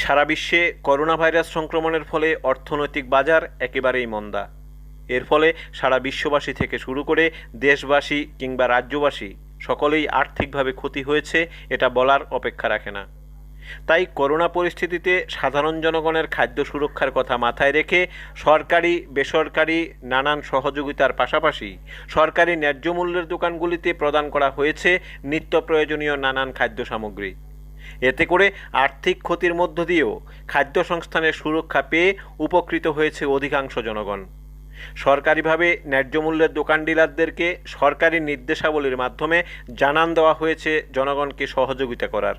সারা বিশ্বে corona virus সংক্রমণের ফলে অর্থনৈতিক বাজার একেবারেই মন্দা। এর ফলে সারা বিশ্ববাসী থেকে শুরু করে দেশবাসী কিংবা রাজ্যবাসী সকলেই আর্থিকভাবে ক্ষতি হয়েছে, এটা বলার অপেক্ষা রাখে না। তাই করোনা পরিস্থিতিতে সাধারণ জনগণের খাদ্য সুরক্ষার কথা মাথায় রেখে সরকারি বেসরকারি নানান সহযোগিতার পাশাপাশি সরকারি ন্যায্য মূল্যের দোকানগুলিতে প্রদান করা হয়েছে নিত্য প্রয়োজনীয় নানান খাদ্য সামগ্রী। এতে করে আর্থিক ক্ষতির মধ্য দিয়েও খাদ্য সংস্থানের সুরক্ষা পেয়ে উপকৃত হয়েছে অধিকাংশ জনগণ। সরকারিভাবে ন্যায্য মূল্যের দোকান ডিলারদেরকে সরকারি নির্দেশাবলীর মাধ্যমে জানান দেওয়া হয়েছে জনগণকে সহযোগিতা করার।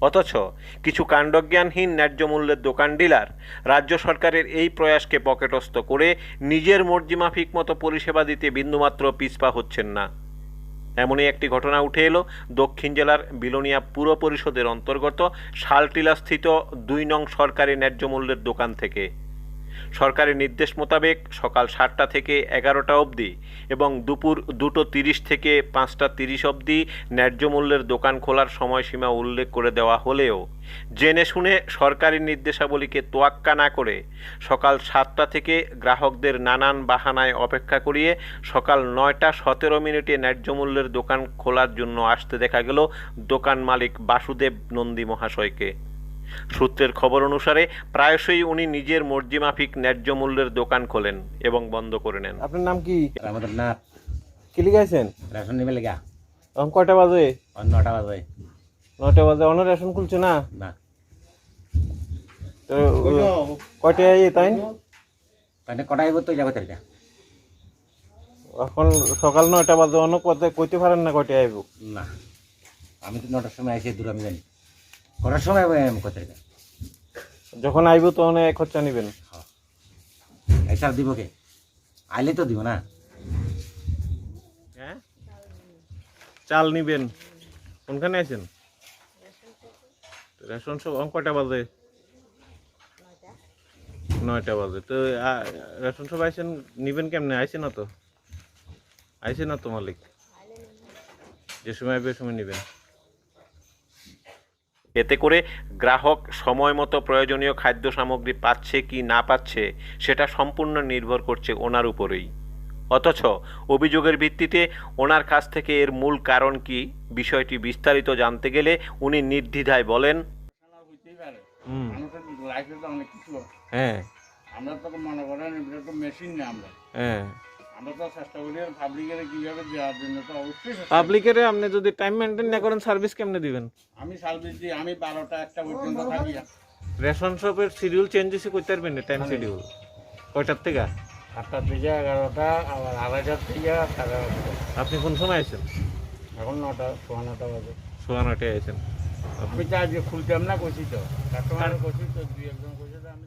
অথচ কিছু কাণ্ডজ্ঞানহীন ন্যায্য মূল্যের দোকান ডিলার রাজ্য সরকারের এই প্রয়াসকে পকেটস্থ করে নিজের মর্জিমাফিক মতো পরিষেবা দিতে বিন্দুমাত্র পিছপা হচ্ছেন না। এমনই একটি ঘটনা উঠে এলো দক্ষিণ জেলার বিলোনিয়া পুর পরিষদের অন্তর্গত শালটিলাস্থিত ২ নং সরকারি ন্যায্য মূল্যের দোকান থেকে। সরকারি নির্দেশ মোতাবেক সকাল ৭টা থেকে ১১টা অবধি এবং দুপুর ২টো ৩০ থেকে ৫টা ৩০ অবধি ন্যায্য মূল্যের দোকান খোলার সময়সীমা উল্লেখ করে দেওয়া হলেও জেনে শুনে সরকারি নির্দেশাবলীকে তোয়াক্কা না করে সকাল ৭টা থেকে গ্রাহকদের নানান বাহানায় অপেক্ষা করিয়ে সকাল ৯টা ১৭ মিনিটে ন্যায্য মূল্যের দোকান খোলার জন্য আসতে দেখা গেল দোকান মালিক বাসুদেব নন্দী মহাশয়কে। সূত্রের খবর অনুসারে প্রায়শই উনি নিজের মর্জিমাফিক ন্যায্য মূল্যের দোকান খোলেন এবং বন্ধ করে নেন। আপনার নাম কি? আমাদের না কি লিখাইছেন? রেশন নিবে লেগা এখন কয়টা বাজে? 9টা বাজে। 9টা বাজে অন্য রেশন খুলছে না? না তো কয়টায় তাই? তাহলে কটাই তো যাবে তাহলে এখন সকাল 9টা বাজে অন্য কথা কইতে পারেন না কয়টায় আইব? না, আমি তো 9টার সময় আসি, দূর আমি জানি কটার সময় কোথায় যখন আইব তখন এক খরচা নিবেন। এসব দিব কে? আইলে তো দিব না। হ্যাঁ, চাল নিবেন। কোনখানে আছেন? রেশন সব কয়টা বাজে? 9টা বাজে। তো রেশন সব আইসেন নিবেন কেমনে? আইসে না তো, আইসে না তো মালিক, যে সময় আইবে সময় নিবেন। এতে করে গ্রাহক সময় মতো প্রয়োজনীয় খাদ্য সামগ্রী পাচ্ছে কি না পাচ্ছে সেটা সম্পূর্ণ নির্ভর করছে ওনার উপরেই। অথচ অভিযোগের ভিত্তিতে ওনার কাছ থেকে এর মূল কারণ কি বিষয়টি বিস্তারিত জানতে গেলে উনি নির্দ্বিধায় বলেন, হ্যাঁ আমরা তো মনে করেন এটা তো মেশিন না, হ্যাঁ, আমরা তো চেষ্টা করি পাবলিকের কিভাবে দেওয়ার জন্য তো অবশ্যই পাবলিকের আপনি যদি টাইম মেনটেন না করেন সার্ভিস কেমনে দিবেন? আমি সার্ভিস দিই, আমি 12টা 1টা পর্যন্ত থাকি। রেশন শপের শিডিউল চেঞ্জ হয়েছে করতে পারবেন না? টাইম শিডিউল কয়টার থেকে? 8টা থেকে 11টা, আবার 2:30 থেকে 8:30। আপনি কোন সময় আছেন? এখন 9টা 9:15 বাজে। 9:30 আছেন। আমি তো আজকে খুলতাম না, কইছি তো কাস্টমার কইছি তো, 2 একজন কইছে তো আমি